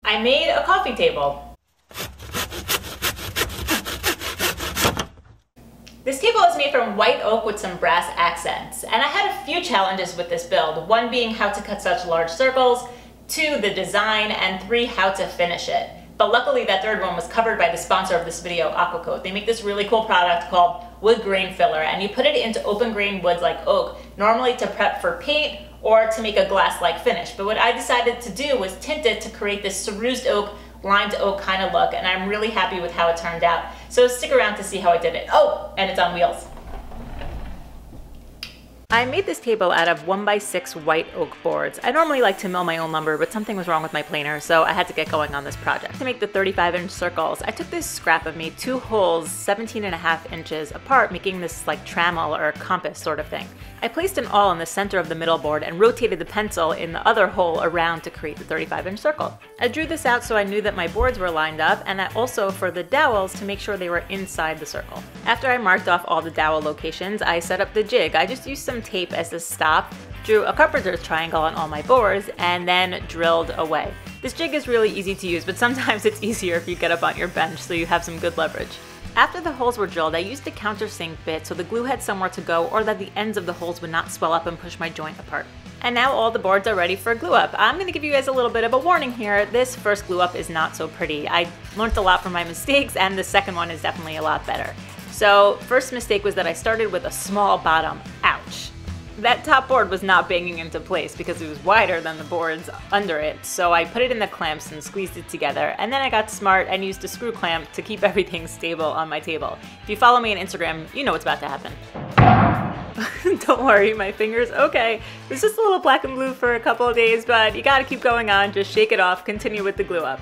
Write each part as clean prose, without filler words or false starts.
I made a coffee table. This table is made from white oak with some brass accents, and I had a few challenges with this build, one being how to cut such large circles, 2, the design, and 3, how to finish it. But luckily that third one was covered by the sponsor of this video, Topcoat. They make this really cool product called wood grain filler, and you put it into open grain woods like oak, normally to prep for paint or to make a glass-like finish. But what I decided to do was tint it to create this cerused oak, limed oak kind of look, and I'm really happy with how it turned out. So stick around to see how I did it. Oh, and it's on wheels. I made this table out of 1x6 white oak boards. I normally like to mill my own lumber, but something was wrong with my planer, so I had to get going on this project. To make the 35-inch circles, I took this scrap and made 2 holes 17.5 inches apart, making this like trammel or compass sort of thing. I placed an awl in the center of the middle board and rotated the pencil in the other hole around to create the 35-inch circle. I drew this out so I knew that my boards were lined up, and also for the dowels to make sure they were inside the circle. After I marked off all the dowel locations, I set up the jig. I just used some tape as a stop, drew a carpenter's triangle on all my boards, and then drilled away. This jig is really easy to use, but sometimes it's easier if you get up on your bench so you have some good leverage. After the holes were drilled, I used a countersink bit so the glue had somewhere to go or that the ends of the holes would not swell up and push my joint apart. And now all the boards are ready for glue up. I'm going to give you guys a little bit of a warning here. This first glue up is not so pretty. I learned a lot from my mistakes, and the second one is definitely a lot better. So first mistake was that I started with a small bottom. Ouch. That top board was not banging into place because it was wider than the boards under it, so I put it in the clamps and squeezed it together, and then I got smart and used a screw clamp to keep everything stable on my table. If you follow me on Instagram, you know what's about to happen. Don't worry, my fingers, okay. It was just a little black and blue for a couple of days, but you gotta keep going on, just shake it off, continue with the glue up.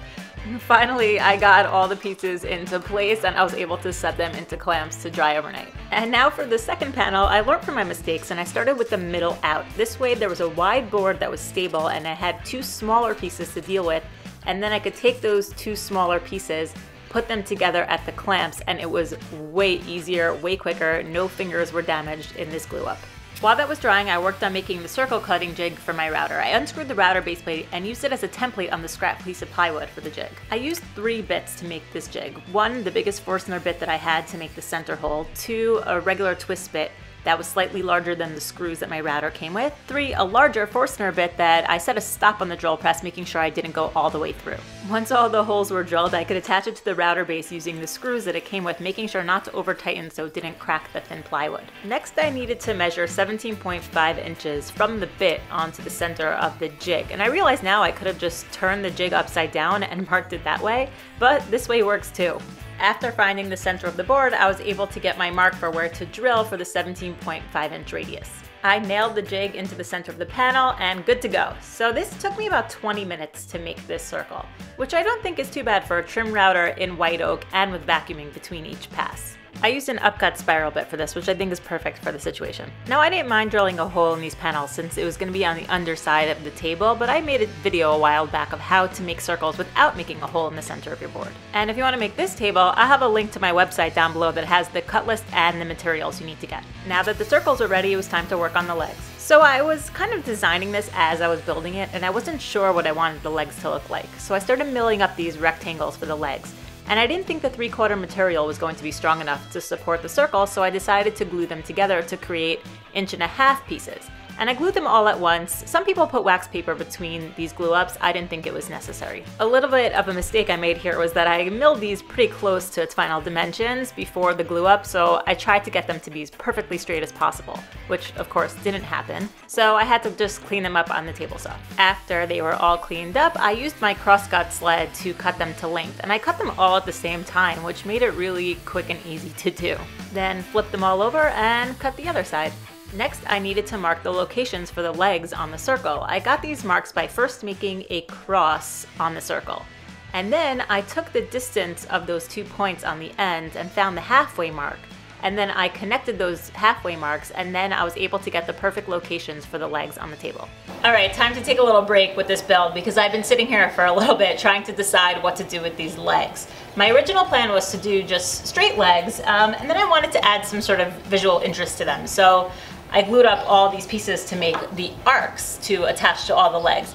Finally, I got all the pieces into place and I was able to set them into clamps to dry overnight. And now for the second panel, I learned from my mistakes and I started with the middle out. This way there was a wide board that was stable and I had 2 smaller pieces to deal with, and then I could take those 2 smaller pieces, put them together at the clamps, and it was way easier, way quicker, no fingers were damaged in this glue up. While that was drying, I worked on making the circle cutting jig for my router. I unscrewed the router base plate and used it as a template on the scrap piece of plywood for the jig. I used 3 bits to make this jig. 1, the biggest Forstner bit that I had to make the center hole. 2, a regular twist bit that was slightly larger than the screws that my router came with. 3, a larger Forstner bit that I set a stop on the drill press, making sure I didn't go all the way through. Once all the holes were drilled, I could attach it to the router base using the screws that it came with, making sure not to over tighten so it didn't crack the thin plywood. Next, I needed to measure 17.5 inches from the bit onto the center of the jig. And I realize now I could have just turned the jig upside down and marked it that way, but this way works too. After finding the center of the board, I was able to get my mark for where to drill for the 17.5 inch radius. I nailed the jig into the center of the panel and good to go. So this took me about 20 minutes to make this circle, which I don't think is too bad for a trim router in white oak and with vacuuming between each pass. I used an upcut spiral bit for this, which I think is perfect for the situation. Now, I didn't mind drilling a hole in these panels since it was going to be on the underside of the table, but I made a video a while back of how to make circles without making a hole in the center of your board. And if you want to make this table, I have a link to my website down below that has the cut list and the materials you need to get. Now that the circles are ready, it was time to work on the legs. So I was kind of designing this as I was building it, and I wasn't sure what I wanted the legs to look like. So I started milling up these rectangles for the legs. And I didn't think the 3/4 material was going to be strong enough to support the circle, so I decided to glue them together to create 1.5-inch pieces. And I glued them all at once. Some people put wax paper between these glue ups. I didn't think it was necessary. A little bit of a mistake I made here was that I milled these pretty close to its final dimensions before the glue up, so I tried to get them to be as perfectly straight as possible, which of course didn't happen. So I had to just clean them up on the table saw. After they were all cleaned up, I used my crosscut sled to cut them to length, and I cut them all at the same time, which made it really quick and easy to do. Then flip them all over and cut the other side. Next, I needed to mark the locations for the legs on the circle. I got these marks by first making a cross on the circle. And then I took the distance of those 2 points on the end and found the halfway mark. And then I connected those halfway marks, and then I was able to get the perfect locations for the legs on the table. All right, time to take a little break with this build because I've been sitting here for a little bit trying to decide what to do with these legs. My original plan was to do just straight legs, and then I wanted to add some sort of visual interest to them. So I glued up all these pieces to make the arcs to attach to all the legs.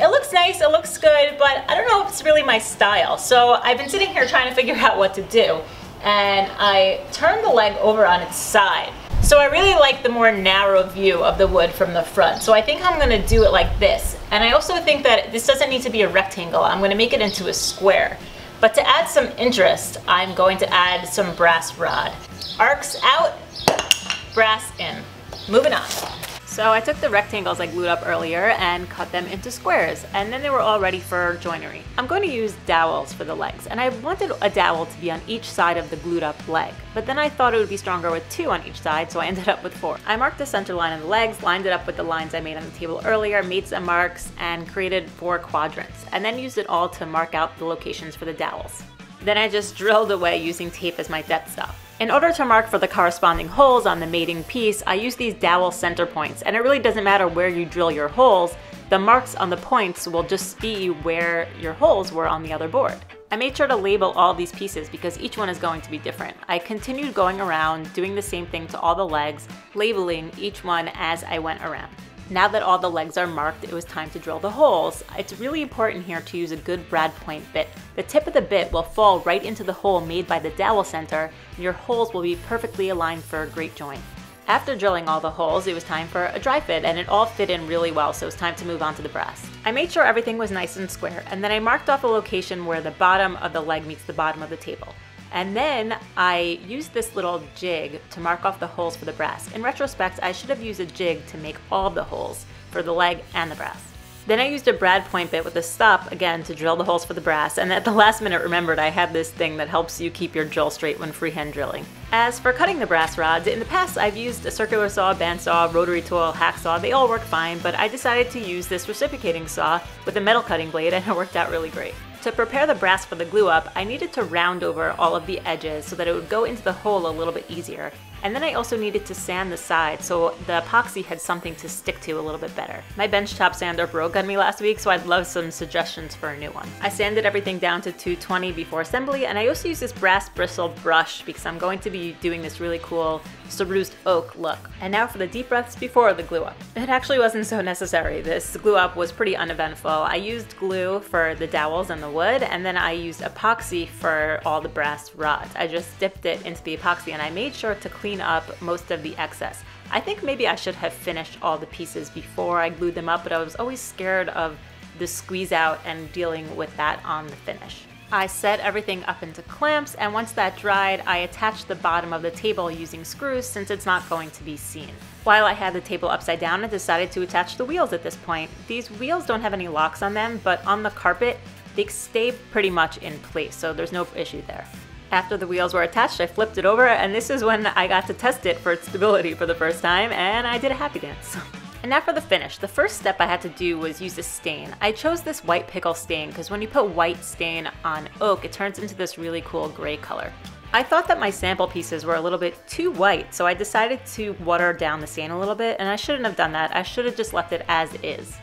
It looks nice, it looks good, but I don't know if it's really my style. So I've been sitting here trying to figure out what to do, and I turned the leg over on its side. So I really like the more narrow view of the wood from the front. So I think I'm gonna do it like this. And I also think that this doesn't need to be a rectangle. I'm gonna make it into a square. But to add some interest, I'm going to add some brass rod. Arcs out, brass in. Moving on. So I took the rectangles I glued up earlier and cut them into squares, and then they were all ready for joinery. I'm going to use dowels for the legs, and I wanted a dowel to be on each side of the glued up leg, but then I thought it would be stronger with 2 on each side, so I ended up with 4. I marked the center line of the legs, lined it up with the lines I made on the table earlier, made some marks, and created 4 quadrants, and then used it all to mark out the locations for the dowels. Then I just drilled away using tape as my depth stop. In order to mark for the corresponding holes on the mating piece, I use these dowel center points, and it really doesn't matter where you drill your holes, the marks on the points will just be where your holes were on the other board. I made sure to label all these pieces because each one is going to be different. I continued going around, doing the same thing to all the legs, labeling each one as I went around. Now that all the legs are marked, it was time to drill the holes. It's really important here to use a good brad point bit. The tip of the bit will fall right into the hole made by the dowel center, and your holes will be perfectly aligned for a great join. After drilling all the holes, it was time for a dry fit, and it all fit in really well, so it was time to move on to the brass. I made sure everything was nice and square, and then I marked off a location where the bottom of the leg meets the bottom of the table. And then I used this little jig to mark off the holes for the brass. In retrospect, I should have used a jig to make all the holes for the leg and the brass. Then I used a brad point bit with a stop again to drill the holes for the brass, and at the last minute remembered I had this thing that helps you keep your drill straight when freehand drilling. As for cutting the brass rods, in the past I've used a circular saw, bandsaw, rotary tool, hacksaw. They all work fine, but I decided to use this reciprocating saw with a metal cutting blade, and it worked out really great. To prepare the brass for the glue up, I needed to round over all of the edges so that it would go into the hole a little bit easier. And then I also needed to sand the sides so the epoxy had something to stick to a little bit better. My benchtop sander broke on me last week, so I'd love some suggestions for a new one. I sanded everything down to 220 before assembly, and I also used this brass bristle brush because I'm going to be doing this really cool Cerused oak look. And now for the deep breaths before the glue up. It actually wasn't so necessary. This glue up was pretty uneventful. I used glue for the dowels and the wood, and then I used epoxy for all the brass rods. I just dipped it into the epoxy, and I made sure to clean up most of the excess. I think maybe I should have finished all the pieces before I glued them up, but I was always scared of the squeeze out and dealing with that on the finish. I set everything up into clamps, and once that dried, I attached the bottom of the table using screws since it's not going to be seen. While I had the table upside down, I decided to attach the wheels at this point. These wheels don't have any locks on them, but on the carpet, they stay pretty much in place, so there's no issue there. After the wheels were attached, I flipped it over, and this is when I got to test it for its stability for the first time, and I did a happy dance. And now for the finish. The first step I had to do was use a stain. I chose this white pickle stain because when you put white stain on oak, it turns into this really cool gray color. I thought that my sample pieces were a little bit too white, so I decided to water down the stain a little bit, and I shouldn't have done that. I should have just left it as is.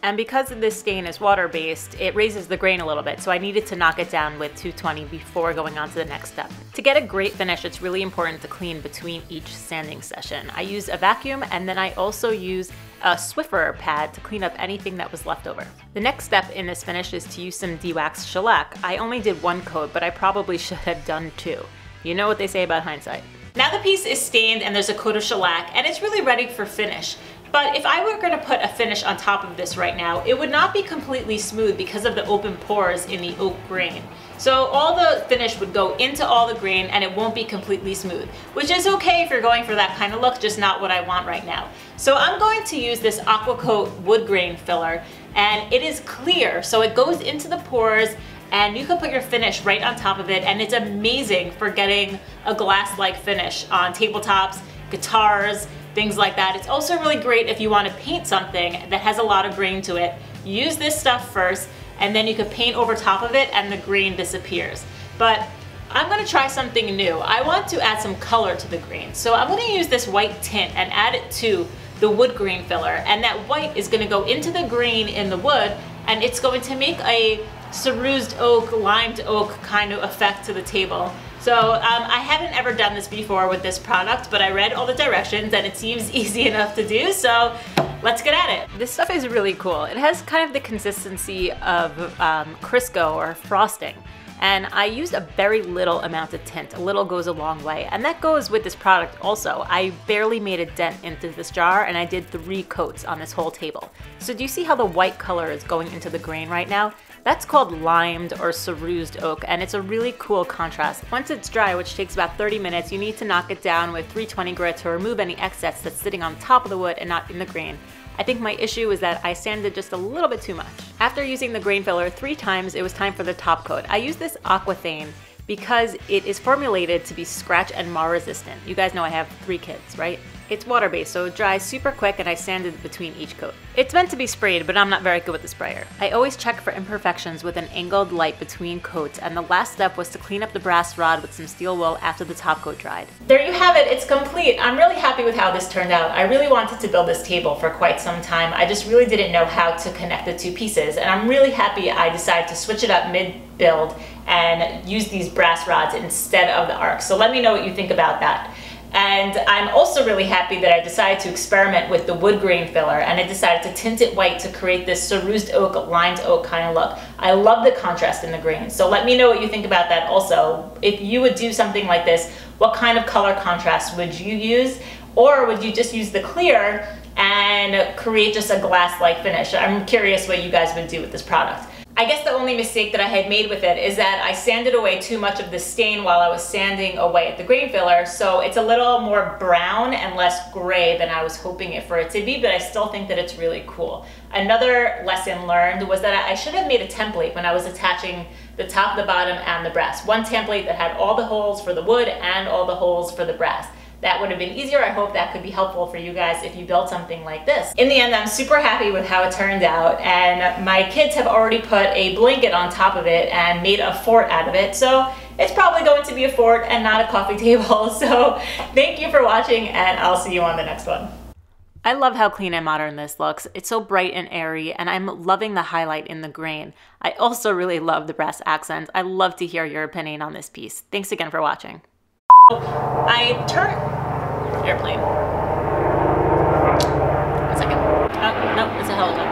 And because this stain is water-based, it raises the grain a little bit, so I needed to knock it down with 220 before going on to the next step. To get a great finish, it's really important to clean between each sanding session. I used a vacuum, and then I also used a Swiffer pad to clean up anything that was left over. The next step in this finish is to use some Wax Shellac. I only did 1 coat, but I probably should have done 2. You know what they say about hindsight. Now the piece is stained and there's a coat of shellac, and it's really ready for finish. But if I were going to put a finish on top of this right now, it would not be completely smooth because of the open pores in the oak grain. So all the finish would go into all the grain and it won't be completely smooth, which is okay if you're going for that kind of look, just not what I want right now. So I'm going to use this Aquacoat wood grain filler, and it is clear, so it goes into the pores and you can put your finish right on top of it, and it's amazing for getting a glass-like finish on tabletops, guitars, things like that. It's also really great if you want to paint something that has a lot of grain to it. Use this stuff first, and then you can paint over top of it and the grain disappears. But I'm going to try something new. I want to add some color to the grain. So I'm going to use this white tint and add it to the wood grain filler, and that white is going to go into the grain in the wood, and it's going to make a cerused oak, limed oak kind of effect to the table. So I haven't ever done this before with this product, but I read all the directions and it seems easy enough to do, so let's get at it. This stuff is really cool. It has kind of the consistency of Crisco or frosting. And I used a very little amount of tint. A little goes a long way. And that goes with this product also. I barely made a dent into this jar and I did 3 coats on this whole table. So do you see how the white color is going into the grain right now? That's called limed or cerused oak, and it's a really cool contrast. Once it's dry, which takes about 30 minutes, you need to knock it down with 320 grit to remove any excess that's sitting on top of the wood and not in the grain. I think my issue is that I sanded just a little bit too much. After using the grain filler 3 times, it was time for the top coat. I used this aquathane because it is formulated to be scratch and mar resistant. You guys know I have 3 kids, right? It's water-based, so it dries super quick, and I sanded between each coat. It's meant to be sprayed, but I'm not very good with the sprayer. I always check for imperfections with an angled light between coats, and the last step was to clean up the brass rod with some steel wool after the top coat dried. There you have it, it's complete. I'm really happy with how this turned out. I really wanted to build this table for quite some time. I just really didn't know how to connect the 2 pieces, and I'm really happy I decided to switch it up mid-build and use these brass rods instead of the arcs. So let me know what you think about that. And I'm also really happy that I decided to experiment with the wood grain filler, and I decided to tint it white to create this cerused oak, limed oak kind of look. I love the contrast in the grain, so let me know what you think about that also. If you would do something like this, what kind of color contrast would you use? Or would you just use the clear and create just a glass-like finish? I'm curious what you guys would do with this product. I guess the only mistake that I had made with it is that I sanded away too much of the stain while I was sanding away at the grain filler, so it's a little more brown and less gray than I was hoping it for it to be, but I still think that it's really cool. Another lesson learned was that I should have made a template when I was attaching the top, the bottom, and the brass. One template that had all the holes for the wood and all the holes for the brass. That would have been easier. I hope that could be helpful for you guys if you build something like this. In the end, I'm super happy with how it turned out, and my kids have already put a blanket on top of it and made a fort out of it, so it's probably going to be a fort and not a coffee table. So thank you for watching, and I'll see you on the next one. I love how clean and modern this looks. It's so bright and airy, and I'm loving the highlight in the grain. I also really love the brass accents. I'd love to hear your opinion on this piece. Thanks again for watching. I turn airplane. 1 second. Oh, no, it's a helicopter.